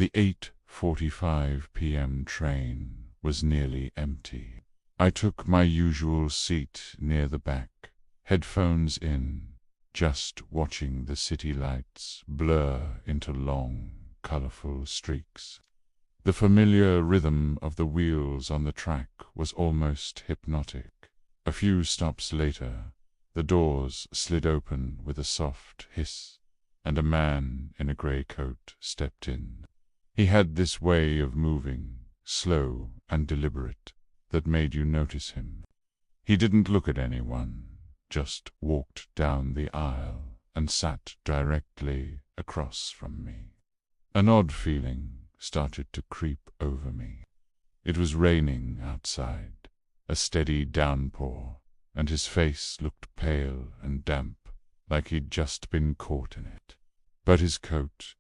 The 8:45 p.m. train was nearly empty. I took my usual seat near the back, headphones in, just watching the city lights blur into long, colorful streaks. The familiar rhythm of the wheels on the track was almost hypnotic. A few stops later, the doors slid open with a soft hiss, and a man in a gray coat stepped in. He had this way of moving, slow and deliberate, that made you notice him. He didn't look at anyone, just walked down the aisle and sat directly across from me. An odd feeling started to creep over me. It was raining outside, a steady downpour, and his face looked pale and damp, like he'd just been caught in it. But his coat,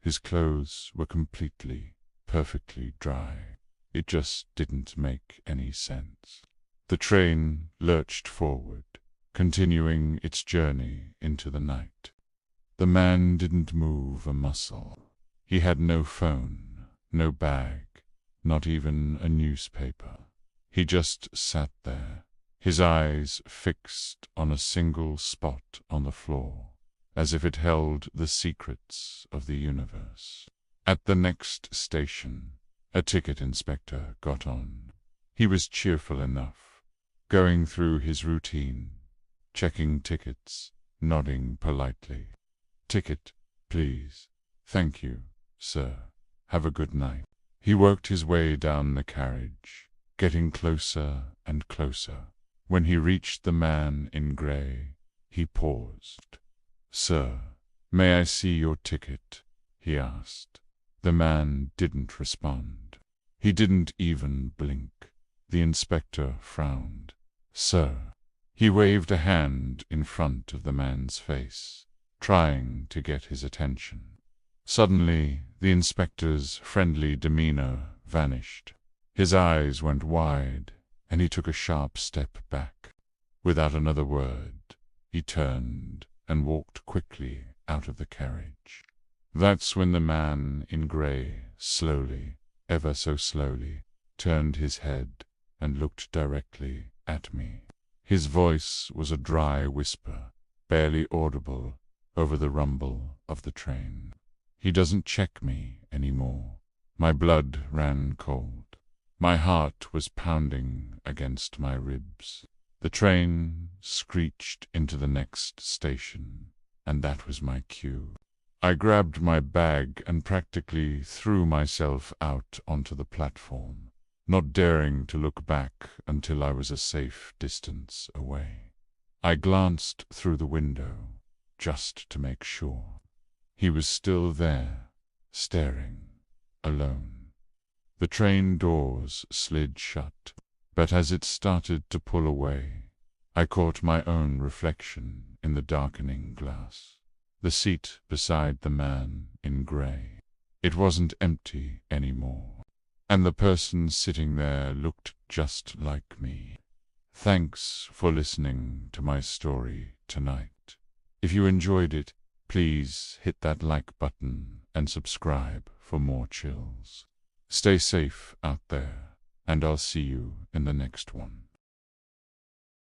his clothes were completely, perfectly dry. It just didn't make any sense. The train lurched forward, continuing its journey into the night. The man didn't move a muscle. He had no phone, no bag, not even a newspaper. He just sat there, his eyes fixed on a single spot on the floor, as if it held the secrets of the universe. At the next station, a ticket inspector got on. He was cheerful enough, going through his routine, checking tickets, nodding politely. "Ticket, please. Thank you, sir. Have a good night." He worked his way down the carriage, getting closer and closer. When he reached the man in gray, he paused. "Sir, may I see your ticket?" he asked. The man didn't respond. He didn't even blink. The inspector frowned. "Sir." He waved a hand in front of the man's face, trying to get his attention. Suddenly, the inspector's friendly demeanor vanished. His eyes went wide, and he took a sharp step back. Without another word, he turned and walked quickly out of the carriage. That's when the man in gray slowly, ever so slowly, turned his head and looked directly at me. His voice was a dry whisper, barely audible over the rumble of the train. "He doesn't check me anymore." My blood ran cold. My heart was pounding against my ribs. The train screeched into the next station, and that was my cue. I grabbed my bag and practically threw myself out onto the platform, not daring to look back until I was a safe distance away. I glanced through the window, just to make sure. He was still there, staring, alone. The train doors slid shut, but as it started to pull away, I caught my own reflection in the darkening glass. The seat beside the man in gray. It wasn't empty anymore, and the person sitting there looked just like me. Thanks for listening to my story tonight. If you enjoyed it, please hit that like button and subscribe for more chills. Stay safe out there, and I'll see you in the next one.